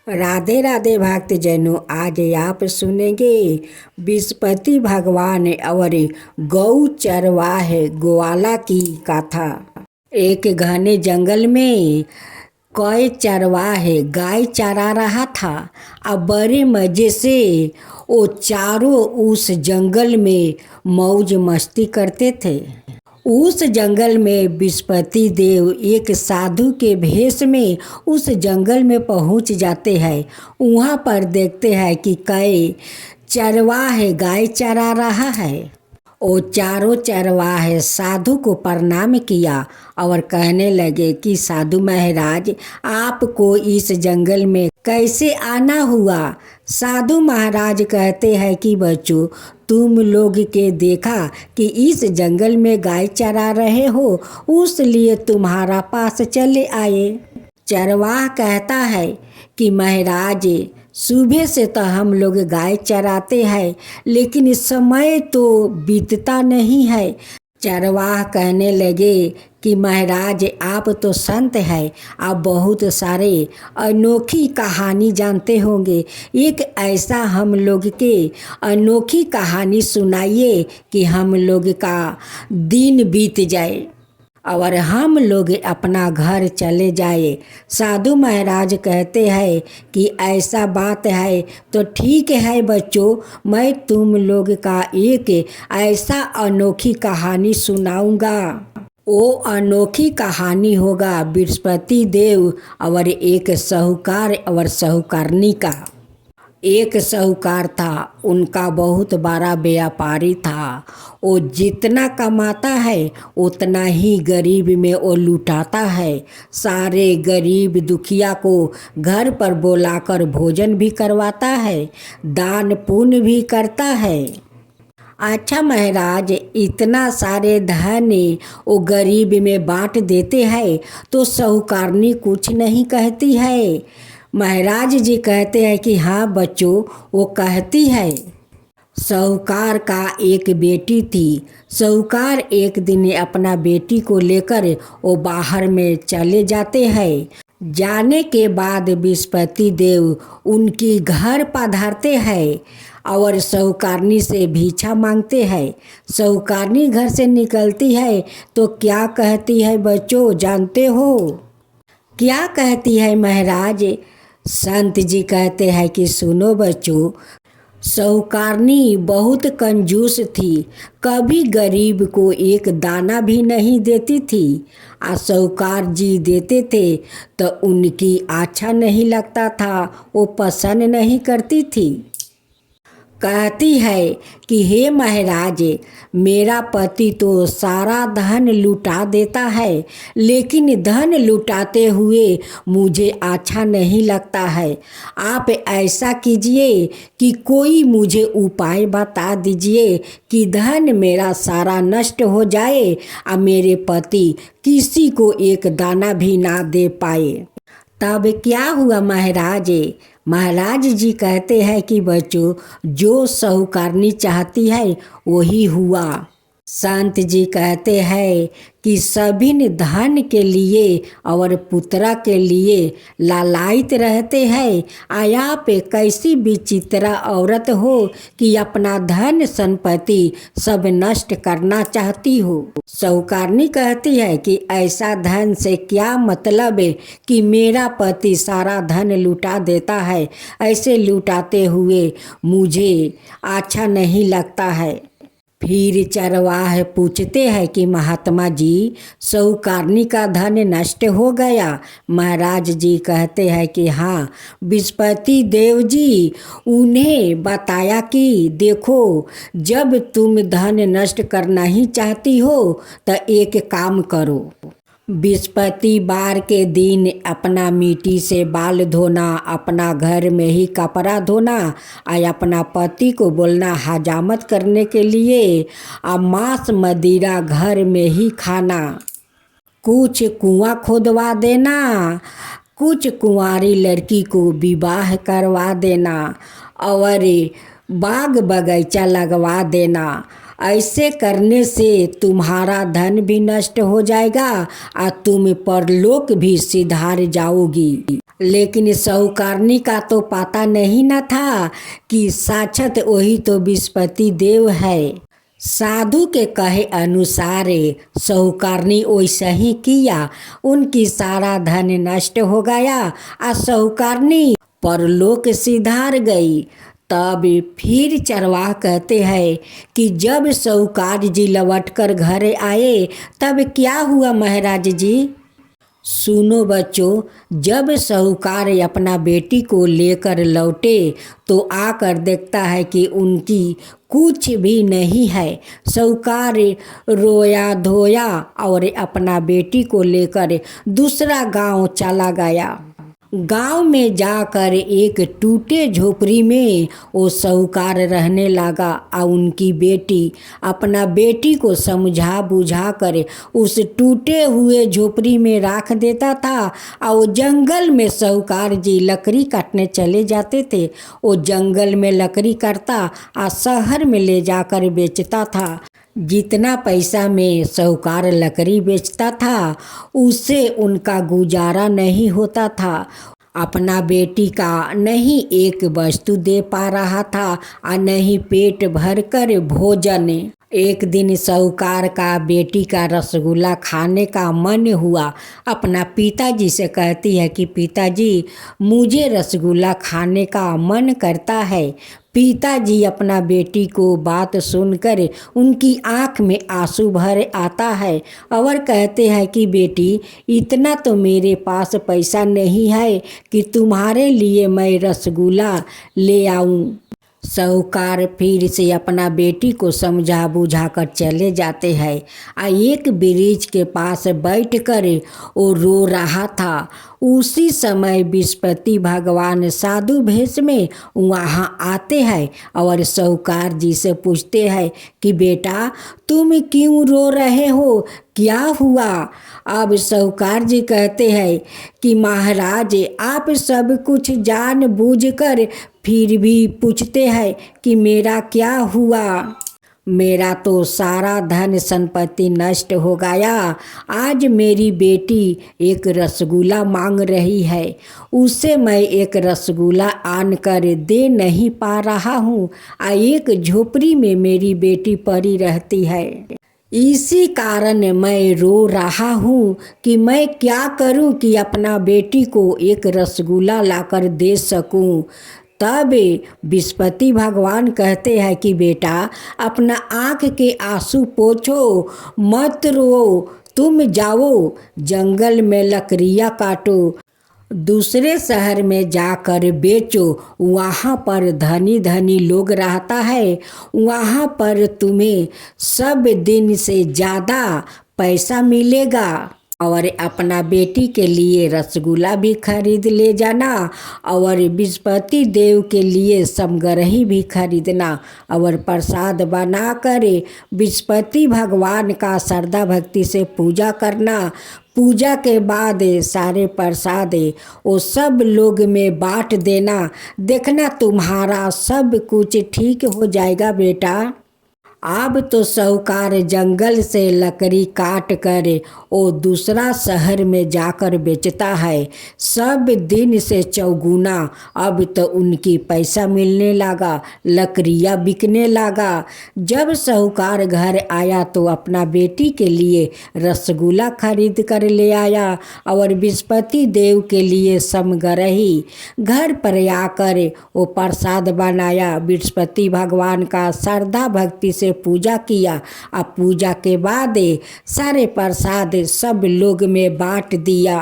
राधे राधे भक्तजनों, आज आप सुनेंगे बृहस्पति भगवान और गौ चरवाहे ग्वाला की कथा। एक घने जंगल में कोई चरवाहे गाय चरा रहा था। अब बड़े मज़े से वो चारों उस जंगल में मौज मस्ती करते थे। उस जंगल में बृहस्पति देव एक साधु के भेष में उस जंगल में पहुंच जाते हैं। वहाँ पर देखते हैं कि कई चरवाहे गाय चरा रहा है। वो चारों चरवाहे साधु को प्रणाम किया और कहने लगे कि साधु महाराज, आपको इस जंगल में कैसे आना हुआ? साधु महाराज कहते हैं कि बच्चों, तुम लोग के देखा कि इस जंगल में गाय चरा रहे हो, उसलिए तुम्हारा पास चले आए। चरवाह कहता है कि महाराज, सुबह से तो हम लोग गाय चराते हैं, लेकिन इस समय तो बीतता नहीं है। चरवाह कहने लगे कि महाराज, आप तो संत हैं, आप बहुत सारे अनोखी कहानी जानते होंगे। एक ऐसा हम लोग के अनोखी कहानी सुनाइए कि हम लोग का दिन बीत जाए और हम लोग अपना घर चले जाए। साधु महाराज कहते हैं कि ऐसा बात है तो ठीक है बच्चों, मैं तुम लोग का एक ऐसा अनोखी कहानी सुनाऊंगा। वो अनोखी कहानी होगा बृहस्पति देव और एक साहूकार और साहूकारनी का। एक साहूकार था, उनका बहुत बड़ा व्यापारी था। वो जितना कमाता है उतना ही गरीब में वो लुटाता है। सारे गरीब दुखिया को घर पर बुलाकर भोजन भी करवाता है, दान पुण्य भी करता है। अच्छा महाराज, इतना सारे धन वो गरीब में बांट देते हैं तो साहूकारनी कुछ नहीं कहती है। महाराज जी कहते हैं कि हाँ बच्चों, वो कहती है। साहूकार का एक बेटी थी। साहूकार एक दिन अपना बेटी को लेकर वो बाहर में चले जाते हैं। जाने के बाद बृहस्पति देव उनकी घर पधारते हैं और साहूकारनी से भिक्षा मांगते हैं। साहूकारनी घर से निकलती है तो क्या कहती है बच्चों, जानते हो? क्या कहती है महाराज? संत जी कहते हैं कि सुनो बच्चों, साहूकारनी बहुत कंजूस थी, कभी गरीब को एक दाना भी नहीं देती थी। साहूकार जी देते थे तो उनकी अच्छा नहीं लगता था, वो पसंद नहीं करती थी। कहती है कि हे महाराज, मेरा पति तो सारा धन लुटा देता है, लेकिन धन लुटाते हुए मुझे अच्छा नहीं लगता है। आप ऐसा कीजिए कि कोई मुझे उपाय बता दीजिए कि धन मेरा सारा नष्ट हो जाए और मेरे पति किसी को एक दाना भी ना दे पाए। तब क्या हुआ महाराज? महाराज जी कहते हैं कि बच्चों, जो साहूकारनी चाहती है वही हुआ। संत जी कहते हैं कि सभी धन के लिए और पुत्रा के लिए लालायित रहते हैं। आया पे कैसी विचित्रा औरत हो कि अपना धन संपत्ति सब नष्ट करना चाहती हो। साहूकारनी कहती है कि ऐसा धन से क्या मतलब है कि मेरा पति सारा धन लुटा देता है, ऐसे लुटाते हुए मुझे अच्छा नहीं लगता है। फिर चरवाह पूछते हैं कि महात्मा जी, साहूकारनी का धन नष्ट हो गया? महाराज जी कहते हैं कि हाँ, बृहस्पति देव जी उन्हें बताया कि देखो, जब तुम धन नष्ट करना ही चाहती हो तो एक काम करो। बृहस्पतिवार के दिन अपना मिट्टी से बाल धोना, अपना घर में ही कपड़ा धोना और अपना पति को बोलना हजामत करने के लिए, और मांस मदिरा घर में ही खाना। कुछ कुआं खोदवा देना, कुछ कुंवारी लड़की को विवाह करवा देना और बाग बगीचा लगवा देना ऐसे करने से तुम्हारा धन भी नष्ट हो जाएगा और तुम परलोक भी सिधार जाओगी। लेकिन साहूकारनी का तो पता नहीं न था कि साक्षात वही तो विस्पति देव है। साधु के कहे अनुसार साहूकारनी वैसा ही किया। उनकी सारा धन नष्ट हो गया और साहूकारनी परलोक सिधार गई। तब फिर चरवाह कहते हैं कि जब साहूकार जी लौट कर घर आए तब क्या हुआ महाराज जी। सुनो बच्चों, जब साहूकार अपना बेटी को लेकर लौटे तो आकर देखता है कि उनकी कुछ भी नहीं है। साहूकार रोया धोया और अपना बेटी को लेकर दूसरा गांव चला गया। गांव में जाकर एक टूटे झोपड़ी में वो साहूकार रहने लगा और उनकी बेटी अपना बेटी को समझा बुझा कर उस टूटे हुए झोपड़ी में रख देता था और जंगल में साहूकार जी लकड़ी काटने चले जाते थे। वो जंगल में लकड़ी काटता और शहर में ले जाकर बेचता था। जितना पैसा में साहूकार लकड़ी बेचता था उससे उनका गुजारा नहीं होता था। अपना बेटी का नहीं एक वस्तु दे पा रहा था और नहीं पेट भर कर भोजन। एक दिन साहूकार का बेटी का रसगुल्ला खाने का मन हुआ। अपना पिताजी से कहती है कि पिताजी मुझे रसगुल्ला खाने का मन करता है। पिताजी अपना बेटी को बात सुनकर उनकी आंख में आंसू भर आता है और कहते हैं कि बेटी इतना तो मेरे पास पैसा नहीं है कि तुम्हारे लिए मैं रसगुल्ला ले आऊं। साहूकार फिर से अपना बेटी को समझा बुझा कर चले जाते हैं। एक ब्रिज के पास बैठकर वो रो रहा था। उसी समय विस्पति भगवान साधु भेष में वहाँ आते हैं और साहूकार जी से पूछते हैं कि बेटा तुम क्यों रो रहे हो, क्या हुआ। अब साहूकार जी कहते हैं कि महाराज आप सब कुछ जान बूझ कर फिर भी पूछते हैं कि मेरा क्या हुआ। मेरा तो सारा धन संपत्ति नष्ट हो गया। आज मेरी बेटी एक रसगुल्ला मांग रही है, उसे मैं एक रसगुल्ला आन कर दे नहीं पा रहा हूँ। एक झोपड़ी में मेरी बेटी पड़ी रहती है। इसी कारण मैं रो रहा हूँ कि मैं क्या करूँ कि अपना बेटी को एक रसगुल्ला लाकर दे सकूँ। तब विस्पति भगवान कहते हैं कि बेटा अपना आँख के आंसू पोंछो, मत रो, तुम जाओ जंगल में लकड़ियाँ काटो, दूसरे शहर में जाकर बेचो, वहाँ पर धनी धनी लोग रहता है, वहाँ पर तुम्हें सब दिन से ज़्यादा पैसा मिलेगा। और अपना बेटी के लिए रसगुल्ला भी खरीद ले जाना और विस्पति देव के लिए समगरही भी खरीदना और प्रसाद बना कर विस्पति भगवान का श्रद्धा भक्ति से पूजा करना। पूजा के बाद सारे प्रसाद वो सब लोग में बांट देना। देखना तुम्हारा सब कुछ ठीक हो जाएगा बेटा। अब तो साहूकार जंगल से लकड़ी काट कर वो दूसरा शहर में जाकर बेचता है, सब दिन से चौगुना। अब तो उनकी पैसा मिलने लगा, लकड़ियाँ बिकने लगा। जब साहूकार घर आया तो अपना बेटी के लिए रसगुल्ला खरीद कर ले आया और विस्पति देव के लिए समगरही। घर पर आकर वो प्रसाद बनाया, विस्पति भगवान का श्रद्धा भक्ति से पूजा किया। अब पूजा के बाद सारे प्रसाद सब लोग में बांट दिया।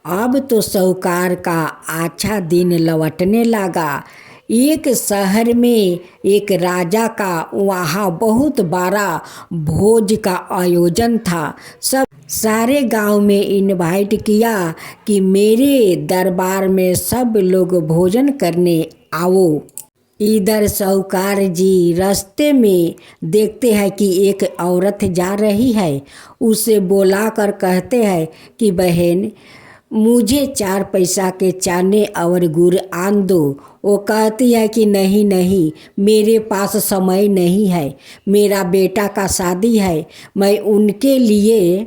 अब तो साहूकार का अच्छा दिन लौटने लगा। एक शहर में एक राजा का वहाँ बहुत बड़ा भोज का आयोजन था। सब सारे गांव में इनवाइट किया कि मेरे दरबार में सब लोग भोजन करने आओ। इधर साहूकार जी रास्ते में देखते हैं कि एक औरत जा रही है। उसे बुला कर कहते हैं कि बहन मुझे 4 पैसा के चने और गुड़ आन दो। वो कहती है कि नहीं नहीं, मेरे पास समय नहीं है, मेरा बेटा का शादी है, मैं उनके लिए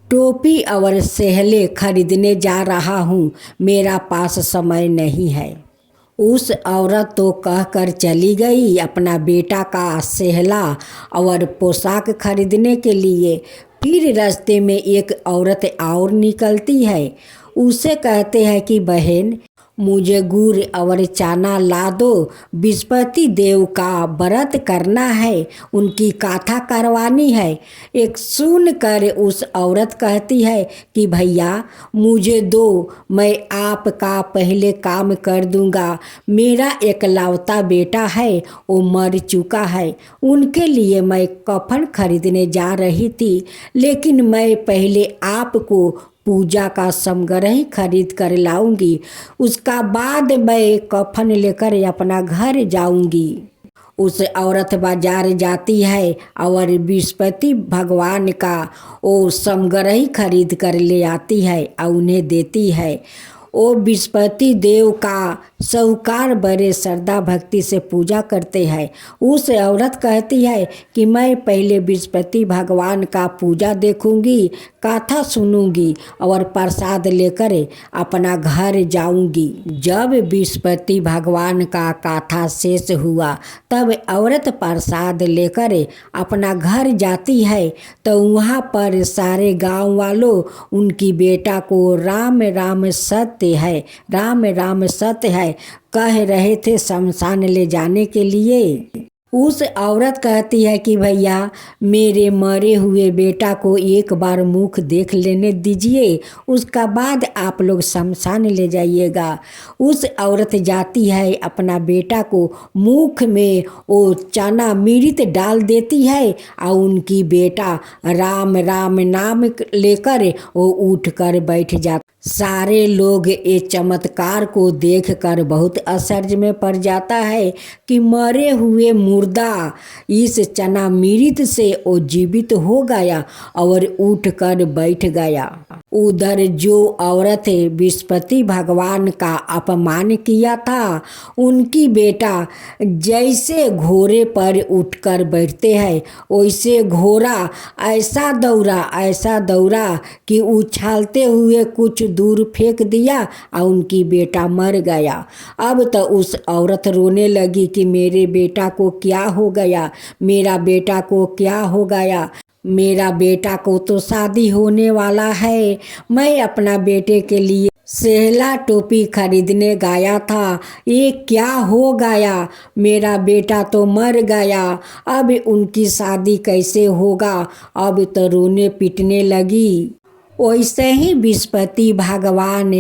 टोपी और सेहले खरीदने जा रहा हूँ, मेरा पास समय नहीं है। उस औरत तो कहकर चली गई अपना बेटा का सेहला और पोशाक खरीदने के लिए। फिर रास्ते में एक औरत और निकलती है। उसे कहते हैं कि बहन, मुझे गुड़ और चना ला दो, बृहस्पति देव का व्रत करना है, उनकी कथा करवानी है। एक सुन कर उस औरत कहती है कि भैया मुझे दो, मैं आपका पहले काम कर दूंगा। मेरा एकलौता बेटा है, वो मर चुका है, उनके लिए मैं कफन खरीदने जा रही थी, लेकिन मैं पहले आपको पूजा का समग्रह खरीद कर लाऊंगी, उसका बाद मैं कफन लेकर अपना घर जाऊंगी। उस औरत बाजार जाती है और बृहस्पति भगवान का वो समग्रह खरीद कर ले आती है और उन्हें देती है। वो बृहस्पति देव का साहूकार बड़े श्रद्धा भक्ति से पूजा करते हैं। उस औरत कहती है कि मैं पहले बृहस्पति भगवान का पूजा देखूंगी, कथा सुनूंगी और प्रसाद लेकर अपना घर जाऊंगी। जब बृहस्पति भगवान का कथा शेष हुआ तब औरत प्रसाद लेकर अपना घर जाती है, तो वहाँ पर सारे गांव वालों उनकी बेटा को राम राम सत्य है, राम राम सत्य है कह रहे थे शमशान ले जाने के लिए। उस औरत कहती है कि भैया मेरे मरे हुए बेटा को एक बार मुख देख लेने दीजिए, उसका बाद आप लोग शमशान ले जाइएगा। उस औरत जाती है, अपना बेटा को मुख में वो चना मिर्च डाल देती है और उनकी बेटा राम राम नाम लेकर वो उठ कर बैठ जाता। सारे लोग ये चमत्कार को देखकर बहुत आश्चर्य में पड़ जाता है कि मरे हुए मुर्दा इस चना मिर्च से वो जीवित हो गया और उठकर बैठ गया। उधर जो औरत बृहस्पति भगवान का अपमान किया था, उनकी बेटा जैसे घोड़े पर उठकर बैठते हैं वैसे घोड़ा ऐसा दौड़ा कि उछालते हुए कुछ दूर फेंक दिया और उनकी बेटा मर गया। अब तो उस औरत रोने लगी कि मेरे बेटा को क्या हो गया, मेरा बेटा को क्या हो गया, मेरा बेटा को तो शादी होने वाला है, मैं अपना बेटे के लिए सेहला टोपी खरीदने गया था, ये क्या हो गया, मेरा बेटा तो मर गया, अब उनकी शादी कैसे होगा। अब तो रोने पीटने लगी। वैसे ही बृहस्पति भगवान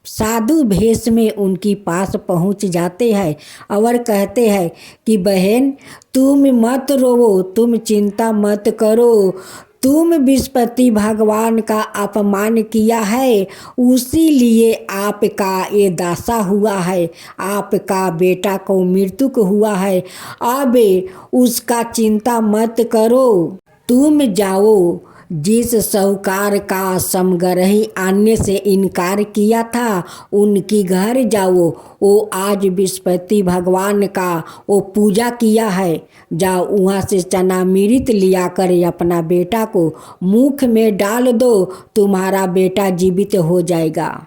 साधु भेष में उनकी पास पहुंच जाते हैं और कहते हैं कि बहन तुम मत रोवो, तुम चिंता मत करो, तुम बृहस्पति भगवान का अपमान किया है, उसी लिए आपका ये दशा हुआ है, आपका बेटा को मृत्यु हुआ है। अब उसका चिंता मत करो, तुम जाओ, जिस साहूकार का समग्रही आने से इनकार किया था उनकी घर जाओ, वो आज बृहस्पति भगवान का वो पूजा किया है, जाओ वहाँ से चना मिर्च लिया कर अपना बेटा को मुख में डाल दो, तुम्हारा बेटा जीवित हो जाएगा।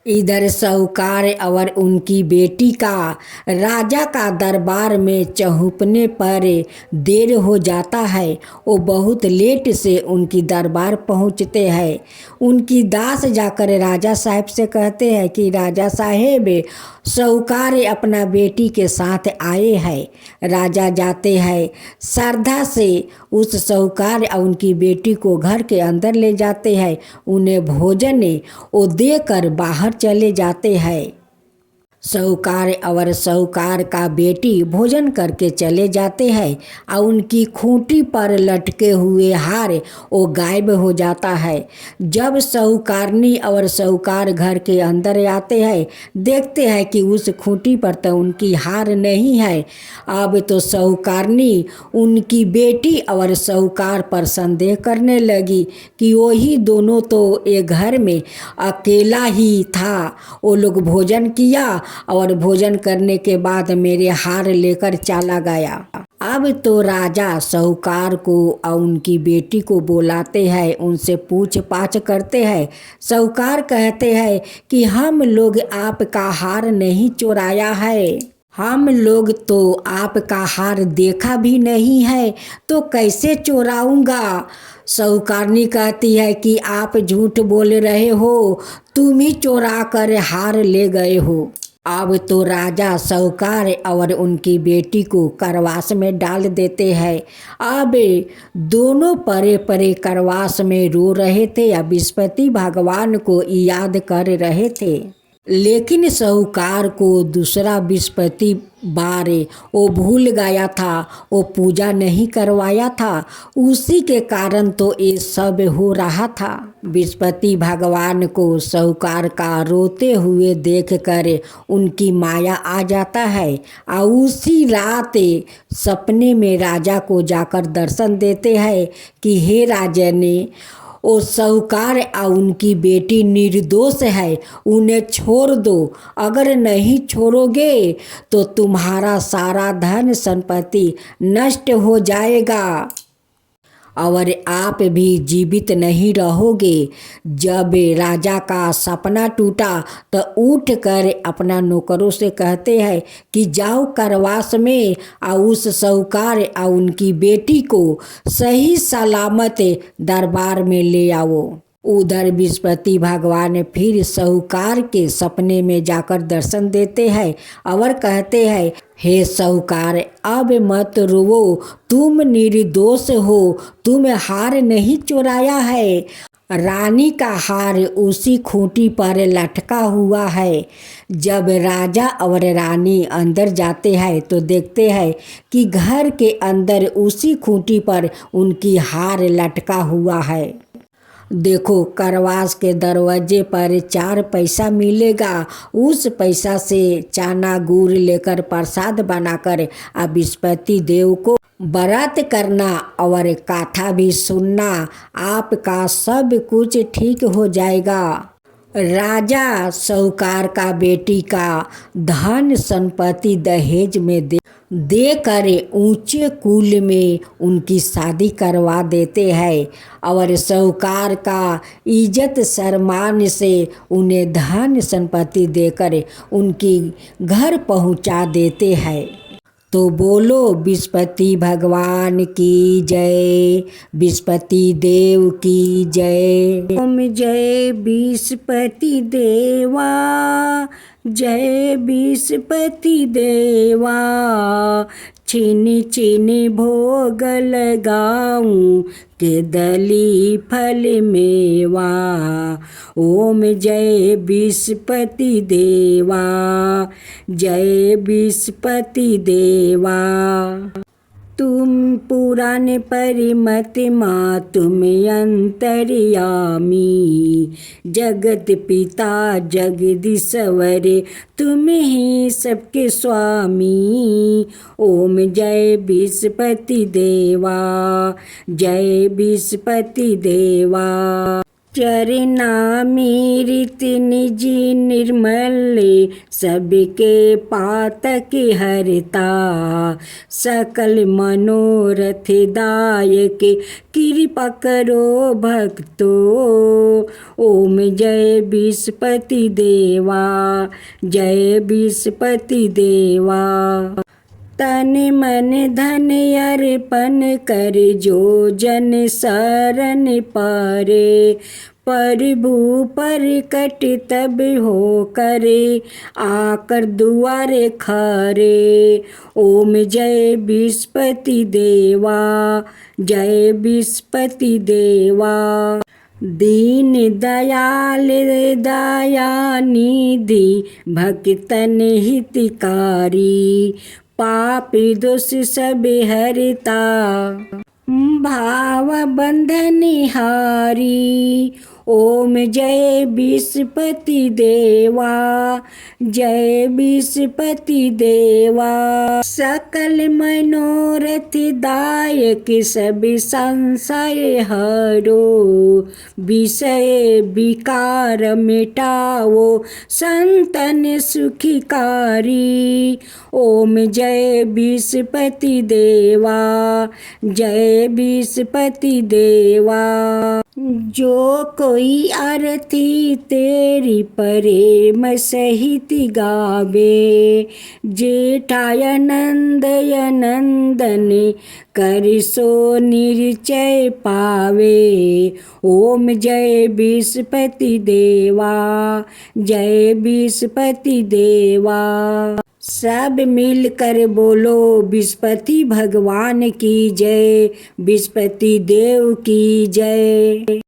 इधर साहूकार और उनकी बेटी का राजा का दरबार में चहुपने पर देर हो जाता है। वो बहुत लेट से उनकी दरबार पहुंचते हैं। उनकी दास जाकर राजा साहब से कहते हैं कि राजा साहेब साहूकार अपना बेटी के साथ आए हैं। राजा जाते हैं, श्रद्धा से उस साहूकार और उनकी बेटी को घर के अंदर ले जाते हैं, उन्हें भोजन वो देकर बाहर चले जाते हैं। साहूकार और साहूकार का बेटी भोजन करके चले जाते हैं और उनकी खूंटी पर लटके हुए हार वो गायब हो जाता है। जब साहूकारनी और साहूकार घर के अंदर आते हैं, देखते हैं कि उस खूंटी पर तो उनकी हार नहीं है। अब तो साहूकारनी उनकी बेटी और साहूकार पर संदेह करने लगी कि वही दोनों तो एक घर में अकेला ही था। वो लोग भोजन किया और भोजन करने के बाद मेरे हार लेकर चला गया। अब तो राजा साहूकार को और उनकी बेटी को बुलाते हैं, उनसे पूछ पाछ करते हैं। साहूकार कहते हैं कि हम लोग आपका हार नहीं चुराया है, हम लोग तो आपका हार देखा भी नहीं है, तो कैसे चुराऊंगा। साहूकारनी कहती है कि आप झूठ बोल रहे हो, तुम ही चुरा कर हार ले गए हो। अब तो राजा साहूकार और उनकी बेटी को कारावास में डाल देते हैं। अब दोनों परे परे कारावास में रो रहे थे या विस्पति भगवान को याद कर रहे थे। लेकिन साहूकार को दूसरा विस्पति बार वो भूल गया था, वो पूजा नहीं करवाया था, उसी के कारण तो ये सब हो रहा था। विस्पति भगवान को साहूकार का रोते हुए देखकर उनकी माया आ जाता है और उसी रात सपने में राजा को जाकर दर्शन देते हैं कि हे राजने, वो साहूकार और उनकी बेटी निर्दोष है, उन्हें छोड़ दो। अगर नहीं छोड़ोगे तो तुम्हारा सारा धन संपत्ति नष्ट हो जाएगा और आप भी जीवित नहीं रहोगे। जब राजा का सपना टूटा तो उठकर अपना नौकरों से कहते हैं कि जाओ कारावास में और उस साहूकार और उनकी बेटी को सही सलामत दरबार में ले आओ। उधर विस्पति भगवान फिर साहूकार के सपने में जाकर दर्शन देते हैं और कहते हैं, हे साहूकार, अब मत रोवो, तुम निर्दोष हो, तुम हार नहीं चुराया है। रानी का हार उसी खूंटी पर लटका हुआ है। जब राजा और रानी अंदर जाते हैं तो देखते हैं कि घर के अंदर उसी खूंटी पर उनकी हार लटका हुआ है। देखो, कारावास के दरवाजे पर 4 पैसा मिलेगा, उस पैसा से चना गुड़ लेकर प्रसाद बनाकर विस्पति देव को व्रत करना और कथा भी सुनना, आपका सब कुछ ठीक हो जाएगा। राजा साहूकार का बेटी का धन संपत्ति दहेज में देकर ऊंचे कुल में उनकी शादी करवा देते हैं और साहूकार का इज्जत सम्मान से उन्हें धन संपत्ति देकर उनकी घर पहुंचा देते हैं। तो बोलो विस्पति भगवान की जय, विस्पति देव की जय। ओम जय विस्पति देवा, जय विस्पति देवा। छिनी छिनी भोग लगाऊं केदली फल मेवा। ओम जय विस्पति देवा, जय विस्पति देवा। तुम पुराण परिमत माँ, तुम अंतर्यामी। जगत पिता जगदीश्वर, तुम ही सबके स्वामी। ओम जय विस्पति देवा, जय विस्पति देवा। चरनामी रीति निजी निर्मल, सबके पातक हरता। सकल मनोरथ दायक, कृपा करो भक्तो। ओम जय विस्पति देवा, जय विस्पति देवा। तन मन धन अर्पण कर, जो जन शरण पारे। प्रभु प्रकट तब हो करे, आकर दुआरे खरे। ओम जय विस्पति देवा, जय विस्पति देवा। दीन दयाल दया निधि भक्तन हितकारी, पापी दोष सब हरता भाव बंधन हारी। ओम जय विष्णुपति देवा, जय विष्णुपति देवा। सकल मनोरथ दायक सब संशय हरो, विषय विकार मिटाओ संतन सुखकारी। ओम जय विष्णुपति देवा, जय विष्णुपति देवा। जो कोई आरती तेरी प्रेम सहित गावे, जेठाय नंदय नंदन कर सो निश्चय पावे। ओम जय विष्णुपति देवा, जय विष्णुपति देवा। सब मिलकर बोलो विष्णुपति भगवान की जय, विष्णुपति देव की जय।